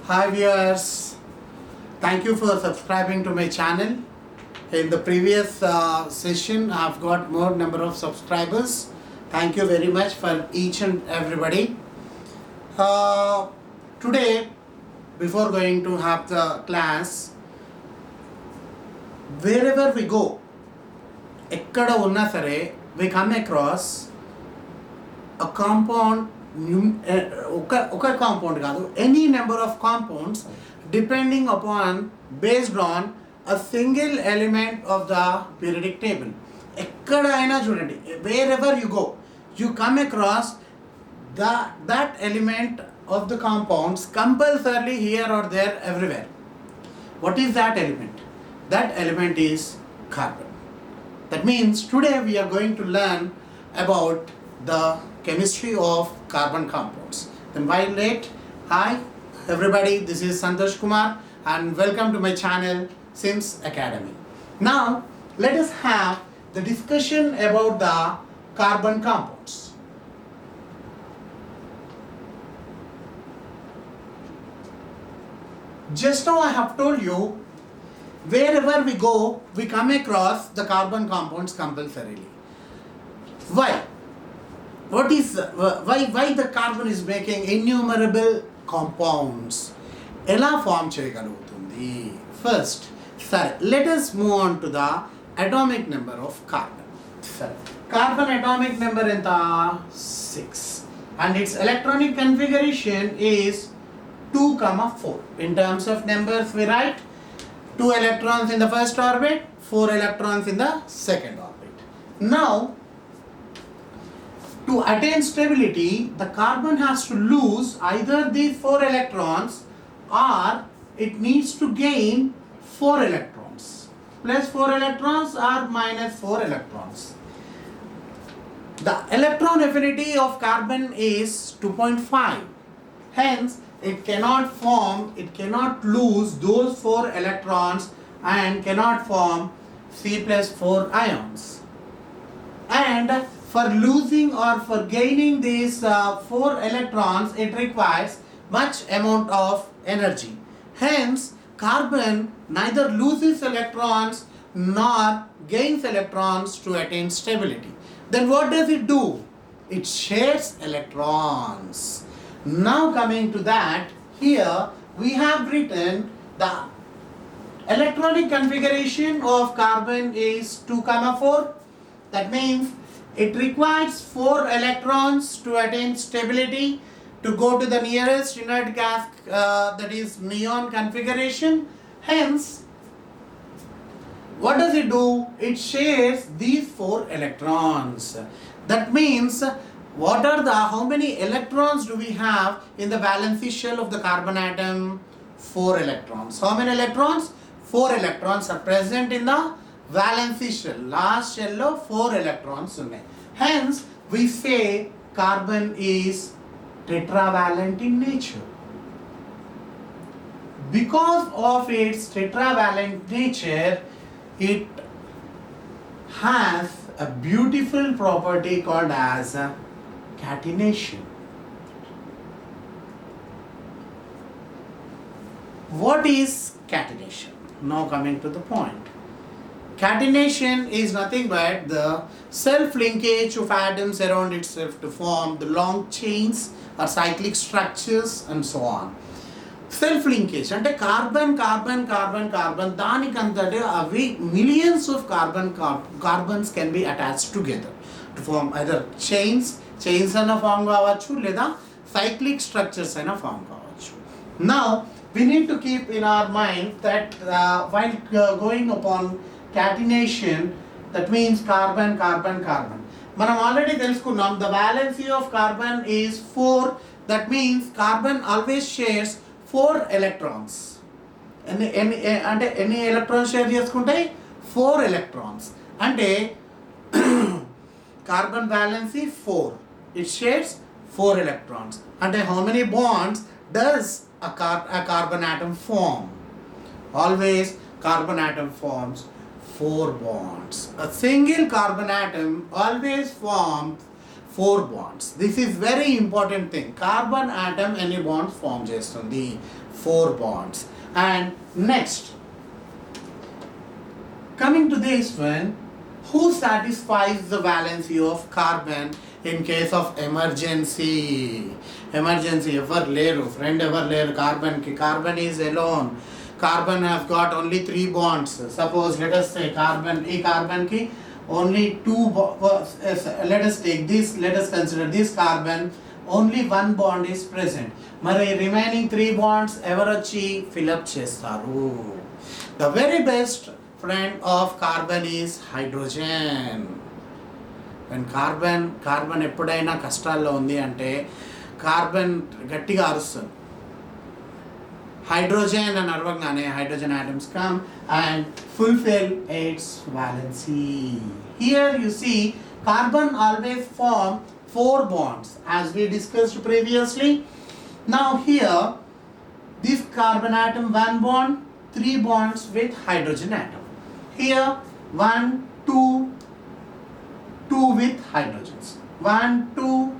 Hi viewers, thank you for subscribing to my channel. In the previous session, I've got more number of subscribers. Thank you very much for each and everybody. Today, before going to have the class, wherever we go, ekkada unna sare, we come across a compound, ఒక compound కాదు, any number of compounds depending upon, based on a single element of the periodic table. ఎక్కడైనా చూడండి, wherever you go, you come across that element of the compounds compulsorily here or there, everywhere. What is that element? That element is carbon. That means today we are going to learn about the chemistry of carbon compounds. Then why late? Hi everybody, this is Santosh Kumar and welcome to my channel Sims Academy. Now let us have the discussion about the carbon compounds. Just now I have told you, wherever we go, we come across the carbon compounds compulsorily. Why? What is why the carbon is making innumerable compounds? ఎలా form చేయగలుగుతుంది? First, సరే, let us move on to the atomic number of carbon. సరే, carbon atomic number ఎంత? 6 and its electronic configuration is 2,4. In terms of numbers we write 2 electrons in the first orbit, 4 electrons in the second orbit. Now to attain stability, the carbon has to lose either these 4 electrons or it needs to gain 4 electrons. Plus 4 electrons or minus 4 electrons. The electron affinity of carbon is 2.5. Hence, it cannot lose those 4 electrons and cannot form C+4 ions. And for losing or for gaining these 4 electrons, it requires much amount of energy. Hence, carbon neither loses electrons nor gains electrons to attain stability. Then what does it do? It shares electrons. Now coming to that, here we have written the electronic configuration of carbon is 2,4. That means it requires 4 electrons to attain stability to go to the nearest inert gas, that is neon configuration. Hence, what does it do? It shares these 4 electrons. That means how many electrons do we have in the valency shell of the carbon atom? 4 electrons. How many electrons? 4 electrons are present in the valency shell. Last shell of 4 electrons. Hence, we say carbon is tetravalent in nature. Because of its tetravalent nature, it has a beautiful property called as catenation. What is catenation? Now coming to the point. Catenation is nothing but the self-linkage of atoms around itself to form the long chains or cyclic structures and so on. Self-linkage అంటే carbon దానికంతటే అవి millions of carbons can be attached together to form either chains అయినా form కావచ్చు లేదా cyclic structures అయినా form కావచ్చు. Now we need to keep in our mind that while going upon catenation, that means carbon. మనం already తెలుసుకున్నాం, the valency of carbon is 4. That means carbon always shares 4 electrons. అంటే ఎన్ని electrons share చేసుకుంటాయి? 4 electrons. అంటే carbon valency 4. It shares 4 electrons. అంటే how many bonds does a carbon atom form? Always carbon atom forms 4 bonds. A single carbon atom always forms 4 bonds. This is very important thing. Carbon atom any bonds form చేస్తుంది 4 bonds. And next, coming to this one, who satisfies the valency of carbon in case of emergency? Emergency ఎవరు లేరు, friend ఎవరు లేరు carbon కి. Carbon is alone. Carbon has got only 3 bonds. Suppose let us say carbon, ఈ carbon ki only 2 let us take this, let us consider this carbon, only 1 bond is present. మరి remaining 3 bonds ఎవరు వచ్చి fill up చేస్తారు? The very best friend of carbon is hydrogen. When carbon ఎప్పుడైనా కష్టాల్లో ఉంది అంటే carbon గట్టిగా అరుస్తుంది. Hydrogen and arvagane, hydrogen atoms come and fulfill its valency. Here you see carbon always form 4 bonds as we discussed previously. Now here this carbon atom 1 bond, 3 bonds with hydrogen atom. Here 1, 2, 2 with hydrogens. 1, 2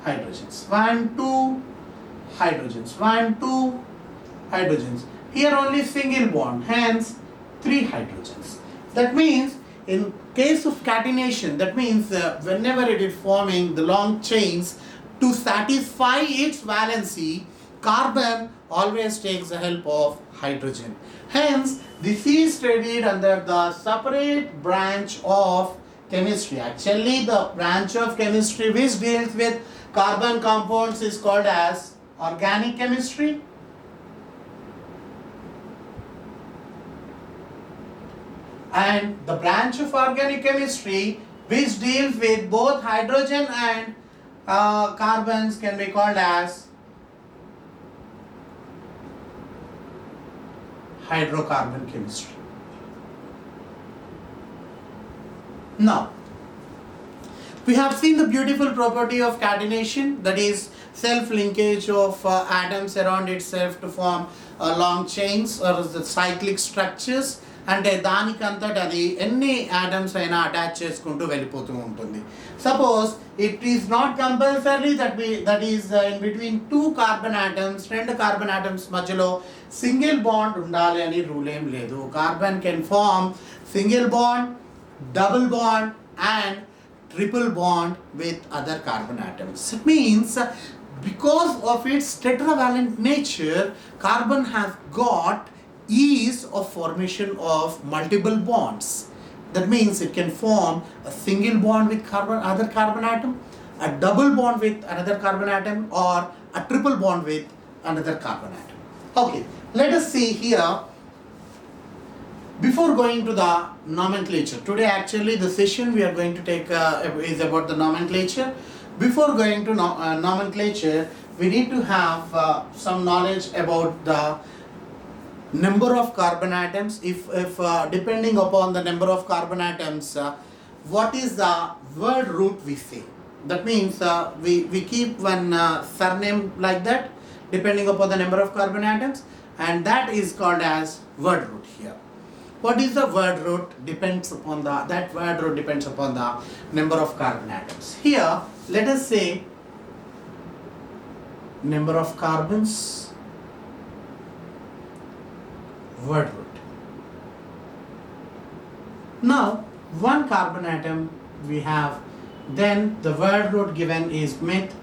hydrogens. 1, 2 hydrogens. 1, 2 hydrogens. Here only single bond, hence 3 hydrogens. That means in case of catenation, that means whenever it is forming the long chains, to satisfy its valency, carbon always takes the help of hydrogen. Hence this is studied under the separate branch of chemistry. Actually the branch of chemistry which deals with carbon compounds is called as organic chemistry. And the branch of organic chemistry which deals with both hydrogen and carbons can be called as hydrocarbon chemistry. Now, we have seen the beautiful property of catenation, that is self-linkage of atoms around itself to form long chains or the cyclic structures. అంటే దానికంతట అది ఎన్ని atoms అయినా attach చేసుకుంటూ వెళ్ళిపోతూ ఉంటుంది. Suppose it is not compulsory that is in between 2 carbon atoms, 2 carbon atoms మధ్యలో single bond ఉండాలి అని రూల్ ఏం లేదు. Carbon can form single bond, double bond and triple bond with other carbon atoms. It means because of its tetravalent nature, carbon has got ease of formation of multiple bonds. That means it can form a single bond with other carbon atom, a double bond with another carbon atom, or a triple bond with another carbon atom. Okay, let us see here. Before going to the nomenclature, today actually the session we are going to take is about the nomenclature. Before going to nomenclature, we need to have some knowledge about the number of carbon atoms. If depending upon the number of carbon atoms, what is the word root we say. That means we keep one surname like that depending upon the number of carbon atoms, and that is called as word root here. What is the word root? That word root depends upon the number of carbon atoms. Here let us say number of carbons, word root. Now 1 carbon atom we have, then the word root given is meth,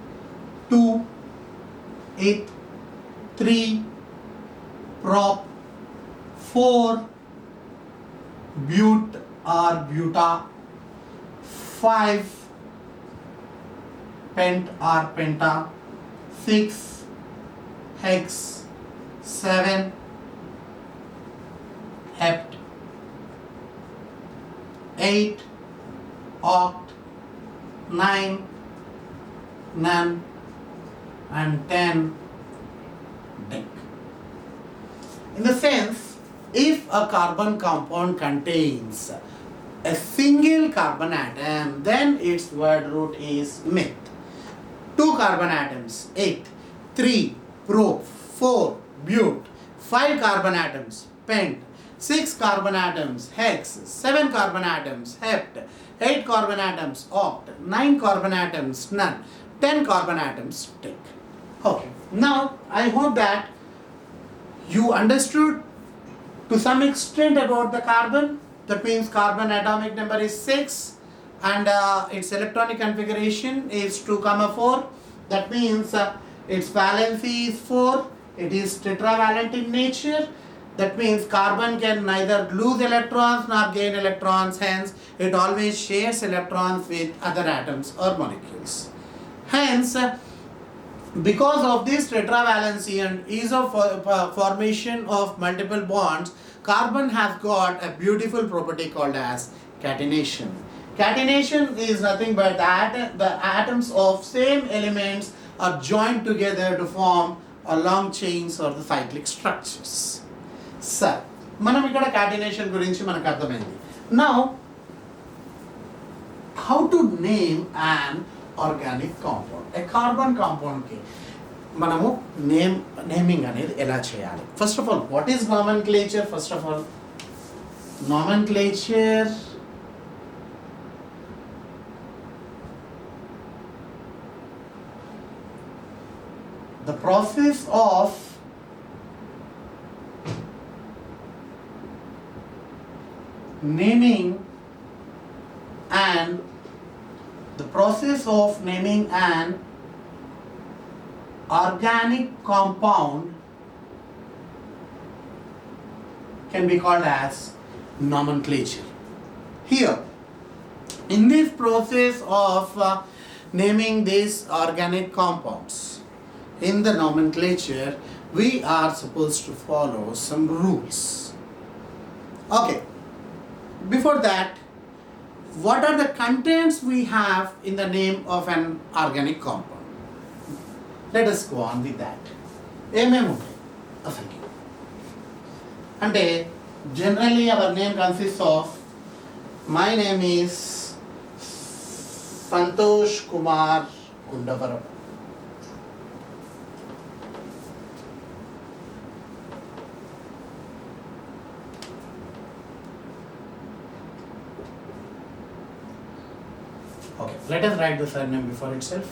2 eth, 3 prop, 4 but or buta, 5 pent or penta, 6 hex, 7 hept, 8 oct, 9 non, and 10 dec. In the sense, if a carbon compound contains a single carbon atom, then its word root is meth. 2 carbon atoms, 8, 3 prop, 4 but, 5 carbon atoms, pent, 6 carbon atoms, hex, 7 carbon atoms, hept, 8 carbon atoms, oct, 9 carbon atoms, none, 10 carbon atoms, tick. Okay, now I hope that you understood to some extent about the carbon. That means carbon atomic number is 6 and its electronic configuration is 2,4. That means its valency is 4. It is tetravalent in nature. That means carbon can neither lose electrons nor gain electrons. Hence, it always shares electrons with other atoms or molecules. Hence, because of this tetravalency and ease of formation of multiple bonds, carbon has got a beautiful property called as catenation. Catenation is nothing but that the atoms of same elements are joined together to form a long chains or the cyclic structures. Sir, మనం ఇక్కడ catenation గురించి మనకు అర్థమైంది. Now, how to name an organic compound? A carbon compound కి మనము naming అనేది ఎలా చేయాలి? First of all, what is nomenclature? First of all, nomenclature the process of naming an organic compound can be called as nomenclature. Here, in this process of naming these organic compounds, in the nomenclature, we are supposed to follow some rules. Okay, before that, what are the contents we have in the name of an organic compound? Let us go on with that. ఏమేమి ఉంటాయి అసలు అంటే generally our name consists of my name is Santosh Kumar Gundavaram. Okay, let us write the surname before itself.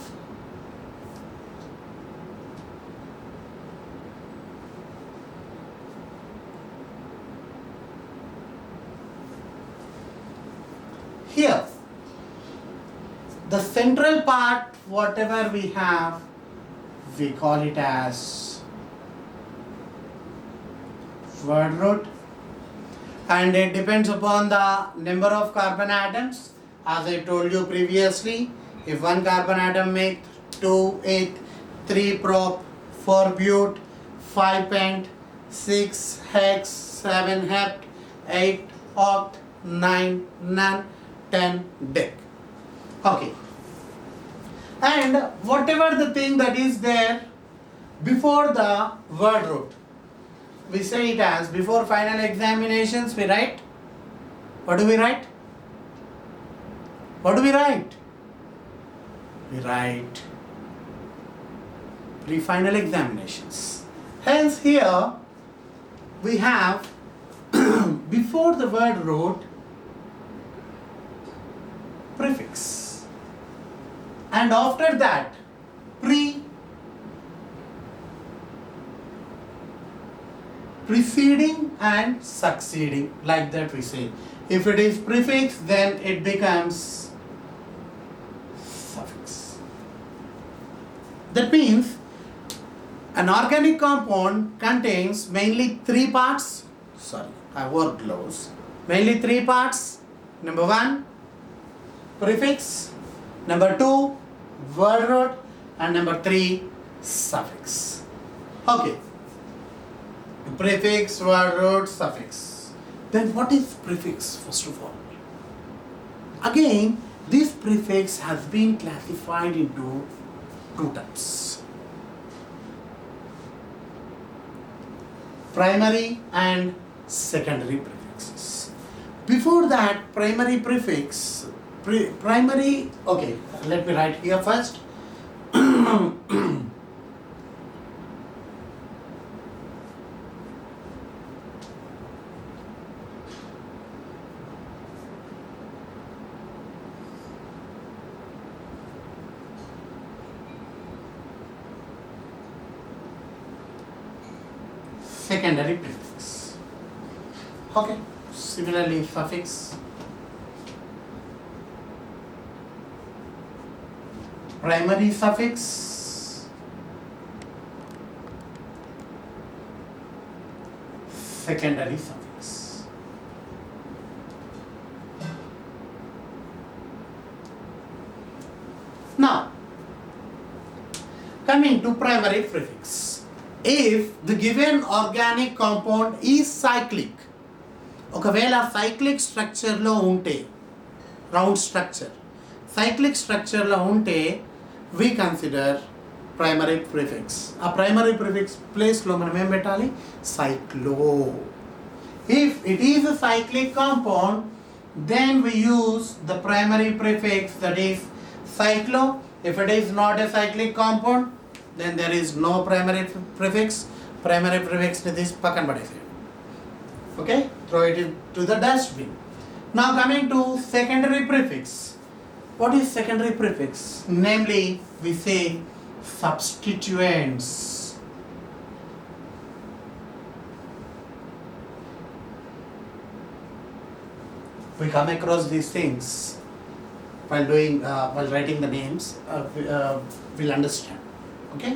Here, the central part, whatever we have, we call it as word root, and it depends upon the number of carbon atoms. As I told you previously, if one carbon atom makes 2 8, 3 prop, 4 but, 5 pent, 6 hex, 7 hept, 8 oct, 9 non, 10 dic. Okay. And whatever the thing that is there before the word root, we say it as, before final examinations we write, what do we write? What do we write? We write pre-final examinations. Hence here we have before the word root prefix, and after that preceding and succeeding, like that we say. If it is prefix, then it becomes suffix. That means an organic compound contains mainly 3 parts. Sorry, I wore gloves. Mainly 3 parts. Number 1, prefix. Number 2, word root. And number 3, suffix. Okay. Prefix, word root, suffix. Then what is prefix, first of all? Again, this prefix has been classified into 2 types. Primary and secondary prefixes. Before that, primary prefix, okay, let me write here first. secondary prefix. Okay, similarly suffix, primary suffix, secondary suffix. Now, coming to primary prefix. If the given organic compound is cyclic, ఒకవేళ cyclic స్ట్రక్చర్లో ఉంటే, round structure cyclic స్ట్రక్చర్లో ఉంటే we consider primary prefix. ఆ primary prefix ప్లేస్లో మనం ఏం పెట్టాలి? cyclo. If it is a cyclic compound, then we use the primary prefix, that is cyclo. If it is not a cyclic compound, then there is no primary prefix. Primary prefix ni this pakan padesi. Okay, throw it into the dustbin. Now coming to secondary prefix. What is secondary prefix? Namely, we say substituents. We come across these things while writing the names. We'll understand. Okay,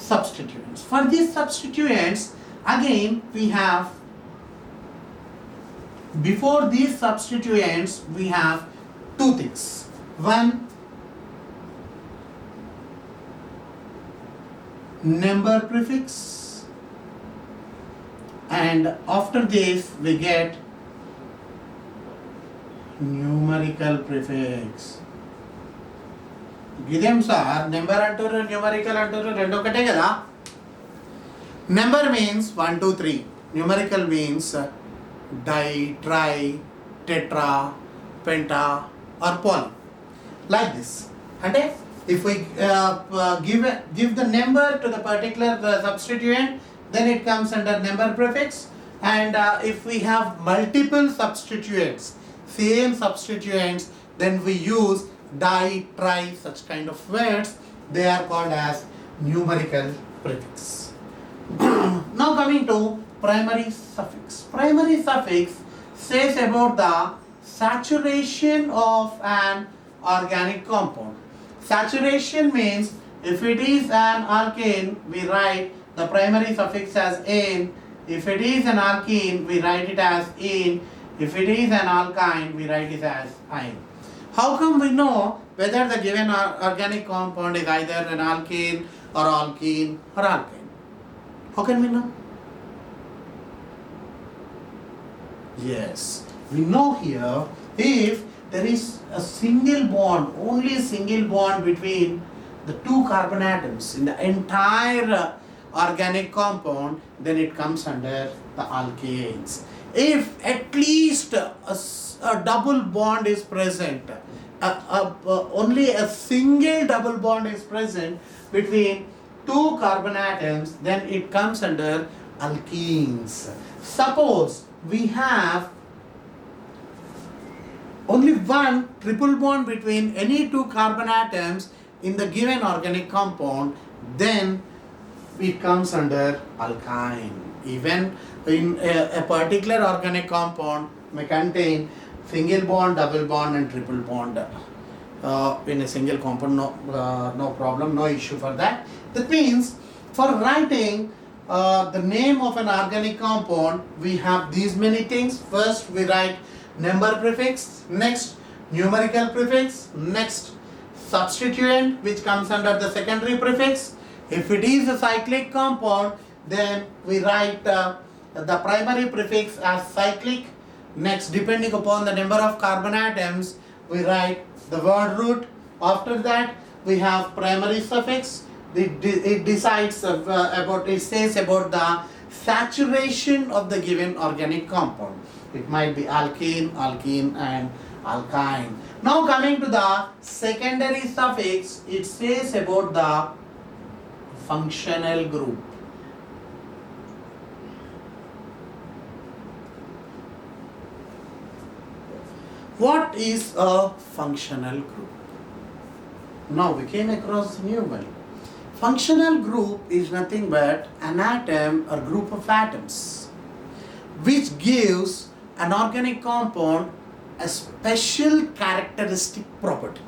substituents. For these substituents, again we have, before these substituents we have two things. One, number prefix, and after this we get numerical prefix. ఇదేం sir, number అంటారు numerical అంటారు రెండు ఒకటే కదా. Number means 1 2 3, numerical means di, tri, tetra, penta or poly, like this. అంటే if we give the number to the particular substituent, then it comes under number prefix. And if we have multiple substituents, same substituents, then we use die, try, such kind of words. They are called as numerical prefix. Now coming to primary suffix. Primary suffix says about the saturation of an organic compound. Saturation means if it is an alkane, we write the primary suffix as "-ane". If it is an alkene, we write it as "-ene". If it is an alkyne, we write it as "-ine". How come we know whether the given organic compound is either an alkane or alkene or alkyne? How can we know? Yes, we know here if there is a single bond, only a single bond between the two carbon atoms in the entire organic compound, then it comes under the alkanes. If at least a double bond is present, only a single double bond is present between two carbon atoms, then it comes under alkenes. Suppose we have only one triple bond between any two carbon atoms in the given organic compound, then it comes under alkyne. Even in a particular organic compound may contain single bond, double bond and triple bond. In a single compound, no problem, no issue for that. That means for writing the name of an organic compound, we have these many things. First we write number prefix, next numerical prefix, next substituent which comes under the secondary prefix. If it is a cyclic compound, then we write the primary prefix as cyclic. Next, depending upon the number of carbon atoms, we write the word root. After that, we have primary suffix. It decides about, it says about the saturation of the given organic compound. It might be alkene, alkene and alkyne. Now coming to the secondary suffix, it says about the functional group. What is a functional group? Now we came across new one. Functional group is nothing but an atom or group of atoms which gives an organic compound a special characteristic property.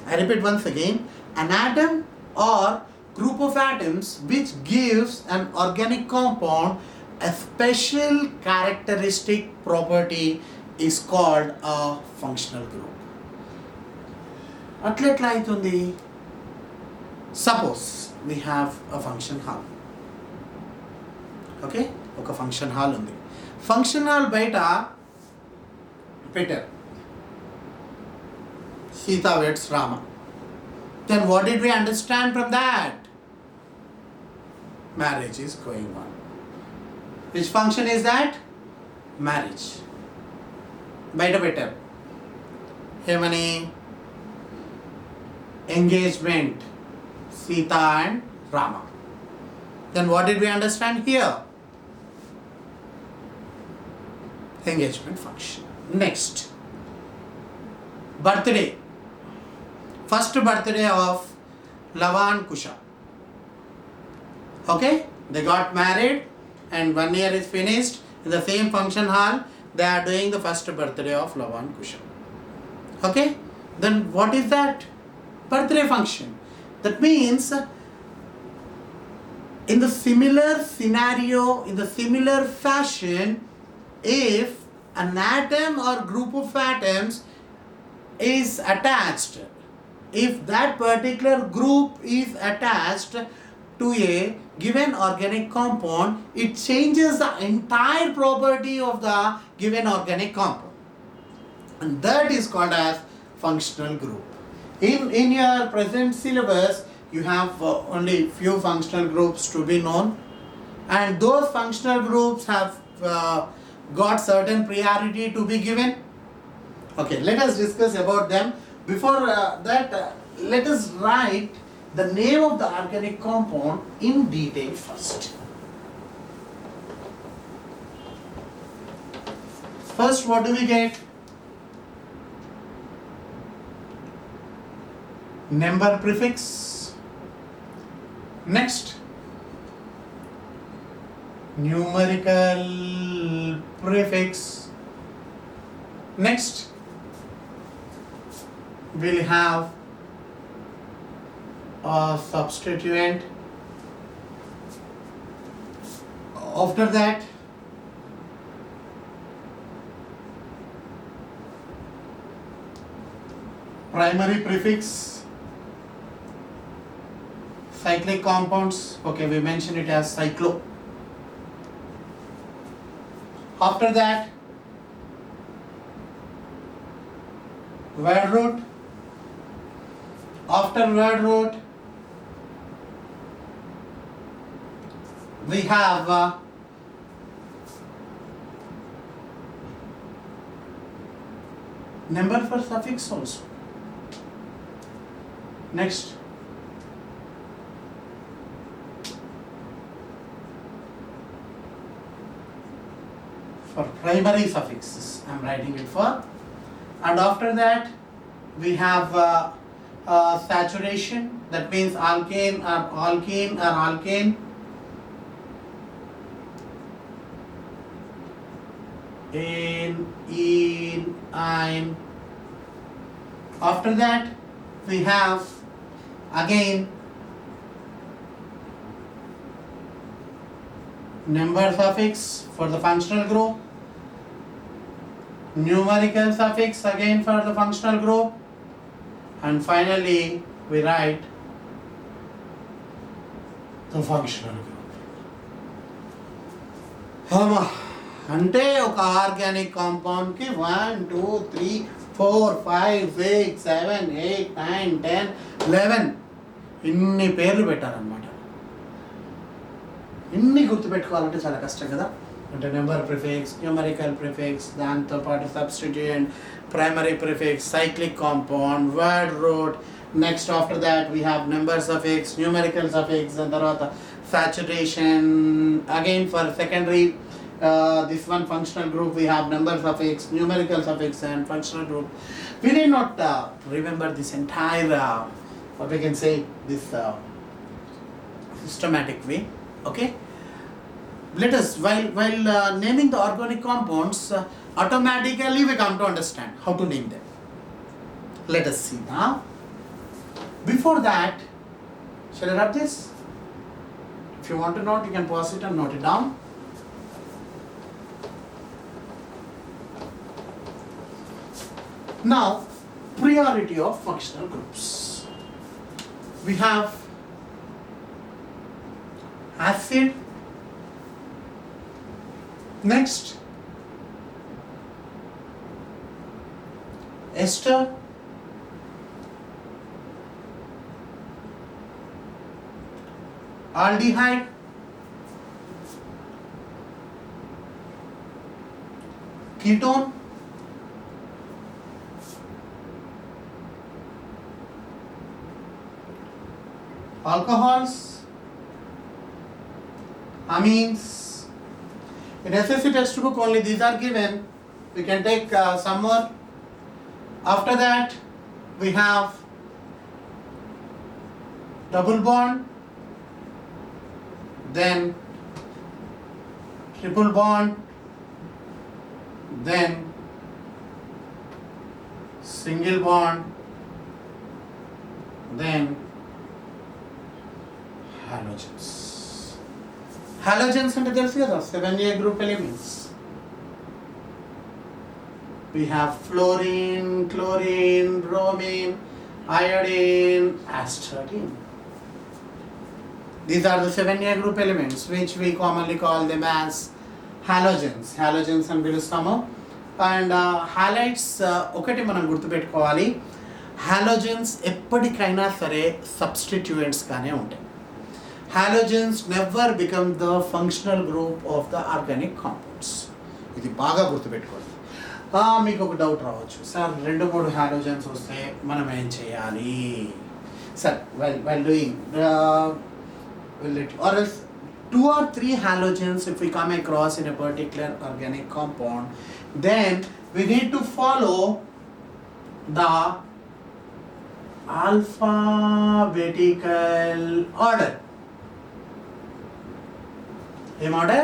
I repeat once again, an atom or group of atoms which gives an organic compound a special characteristic property is called a functional group. అట్లెట్లా అవుతుంది? Suppose we have a function hall. Okay? ఒక function hall ఉంది. Function hall బయట పెట్టారు Sita weds Rama. Then what did we understand from that? Marriage is going on. Which function is that? Marriage. బయట పెట్టారు ఏమని? Engagement, Sita and Rama. Then what did we understand here? Engagement function. Next, birthday. First birthday of Lava and Kusha. Okay, they got married and 1 year is finished. In the same function hall, they are doing the first birthday of Lava and Kusha. Okay, then what is that? Birthday function. That means in the similar scenario, in the similar fashion, if an atom or group of atoms is attached, if that particular group is attached to a given organic compound, it changes the entire property of the given organic compound, and that is called as functional group. In your present syllabus, you have only few functional groups to be known, and those functional groups have got certain priority to be given. Okay, let us discuss about them. Before that, let us write the name of the organic compound in detail first. First, what do we get? Number prefix. Next, numerical prefix. Next, we'll have a substituent. After that, primary prefix. Cyclic compounds, okay, we mention it as cyclo. After that, word root. After word root, we have number for suffix also. Next, for primary suffixes, I am writing it for. And after that, we have saturation, that means alkane or alkene or alkane. In, ein. After that, we have again number suffix for the functional group, numerical suffix again for the functional group, and finally we write the functional group. అంటే ఒక organic compound కి 1 2 3 4 5 6 7 8 9 10 11 ఇన్ని పేర్లు పెట్టారనమాట. ఇన్ని గుర్తుపెట్టుకోవాలంటే చాలా కష్టం కదా. అంటే నెంబర్ ప్రిఫిక్స్, న్యూమరికల్ ప్రిఫిక్స్, దాంతోపాటు substituent, primary prefix, cyclic compound, word route. Next after that we have number suffix, numerical suffix, దాని తర్వాత saturation. Again for secondary, this one functional group, we have number suffix, numerical suffix and functional group. We did not remember this entire, what we can say, this systematic way. Okay. Let us, while naming the organic compounds, automatically we come to understand how to name them. Let us see now. Before that, shall I rub this? If you want to note, you can pause it and note it down. Now, priority of functional groups. We have acid. Next, ester. Aldehyde. Ketone. Alcohols. Amines. In SSC textbook only these are given. We can take some more. After that, we have double bond, then triple bond, then single bond, then halogens. Halogens అంటే తెలుసు కదా 7A group elements. We have fluorine, chlorine, bromine, iodine, astatine. These are the 7A group elements which we commonly call them as halogens. Halogens అని పిలుస్తాము. And halides ఒకటి మనం గుర్తుపెట్టుకోవాలి, halogens ఎప్పటికైనా సరే సబ్స్టిట్యూయెంట్స్ గానే ఉంటాయి. Halogens never become the functional group of the organic compounds. ఇది బాగా గుర్తుపెట్టుకోండి. మీకు ఒక డౌట్ రావచ్చు, సార్ 2-3 హాలోజన్స్ వస్తే మనం ఏం చేయాలి? Sir while doing or else 2 or 3 halogens if we come across in a particular organic compound, then we need to follow the alphabetical order. Same order?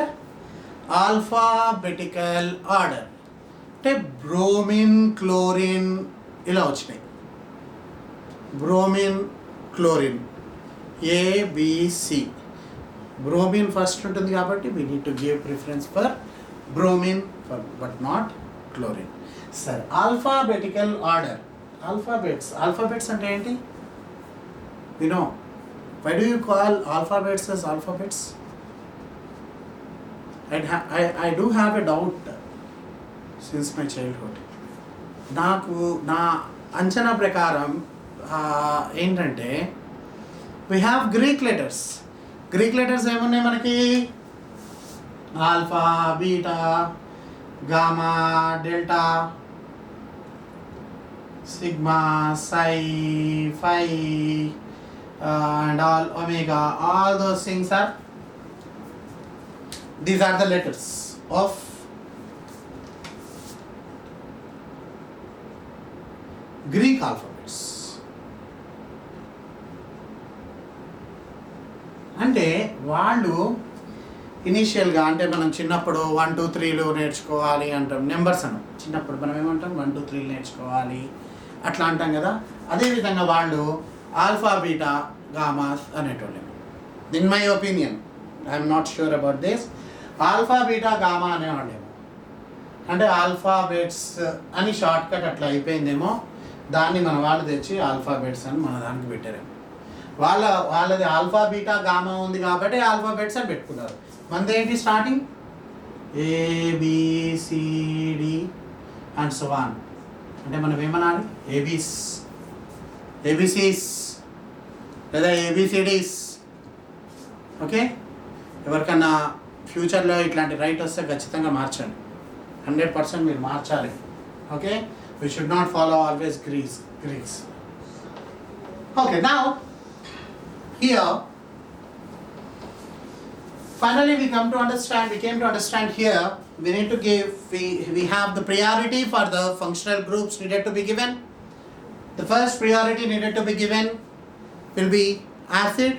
Alphabetical order. అంటే bromine, chlorine ఇలా వచ్చినాయి. Bromine, chlorine, ABC. Bromine first ఉంటుంది కాబట్టి we need to give preference for bromine but not chlorine. Sir, alphabetical order. Alphabets అంటే ఏంటి? We know. Why do you call alphabets as alphabets? I do have a doubt since my childhood. నాకు నా అంచనా ప్రకారం ఏంటంటే we have Greek letters. Greek letters ఏమున్నాయి మనకి? Alpha, beta, gamma, delta, sigma, psi, phi, and all omega. All those things are, these are the letters of Greek alphabets. అంటే వాళ్ళు ఇనీషియల్గా అంటే మనం చిన్నప్పుడు 1 2 3లు నేర్చుకోవాలి అంటాం, నెంబర్స్ అనం. చిన్నప్పుడు మనం ఏమంటాం 1 2 3లు నేర్చుకోవాలి అట్లా అంటాం కదా. అదేవిధంగా వాళ్ళు ఆల్ఫా, బీటా, గామాస్ అనేటోళ్ళు. In my opinion, I'm not sure about this. Alpha, beta, gamma అనేవాళ్ళేమో, అంటే ఆల్ఫాబెట్స్ అని షార్ట్ కట్ అట్లా అయిపోయిందేమో, దాన్ని మన వాళ్ళు తెచ్చి ఆల్ఫాబెట్స్ అని మన దానికి పెట్టారేమో. వాళ్ళది ఆల్ఫా, బీటా, గామా ఉంది కాబట్టి ఆల్ఫాబెట్స్ అని పెట్టుకున్నారు. మనది ఏంటి starting? ABCD and so on. అంటే మనం ఏమనాలి? ఏబీసీస్ లేదా ABCDs. ఓకే, ఎవరికన్నా ఫ్యూచర్లో ఇట్లాంటి రైట్ వస్తే ఖచ్చితంగా మార్చండి. 100% మీరు మార్చాలి. Okay, we should not follow always Greeks. Okay, now here finally we came to understand here we need to give, we have the priority for the functional groups needed to be given. The first priority needed to be given will be acid,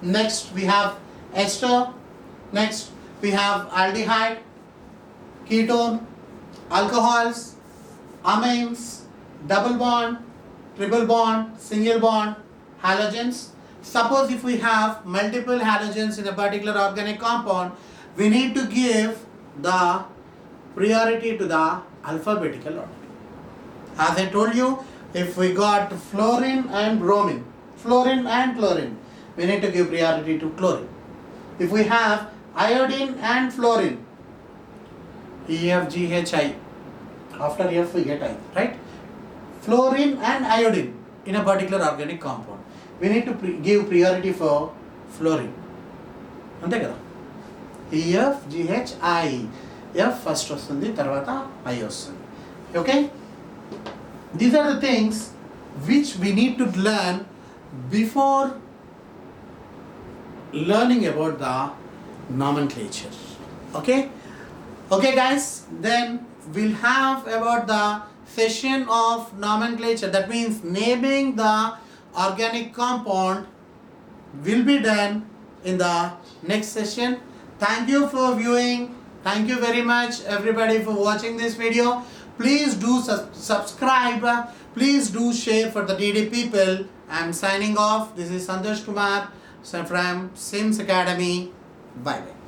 Next we have ester. Next we have aldehyde, ketone, alcohols, amines, double bond, triple bond, single bond, halogens. Suppose if we have multiple halogens in a particular organic compound, we need to give the priority to the alphabetical order. As I told you, if we got fluorine and bromine, fluorine and chlorine, we need to give priority to chlorine. If we have iodine and fluorine, EFGHI, after F we get I, right? Fluorine and iodine in a particular organic compound, we need to give priority for fluorine. అంతే కదా, EFGHI, F first వస్తుంది, తర్వాత I వస్తుంది. Okay? These are the things which we need to learn before learning about the nomenclature. Okay? Okay guys, then we'll have about the session of nomenclature, that means naming the organic compound, will be done in the next session. Thank you for viewing. Thank you very much everybody for watching this video. Please do subscribe. Please do share for the needy people. I am signing off. This is Santosh Kumar from Sims Academy. Bye bye.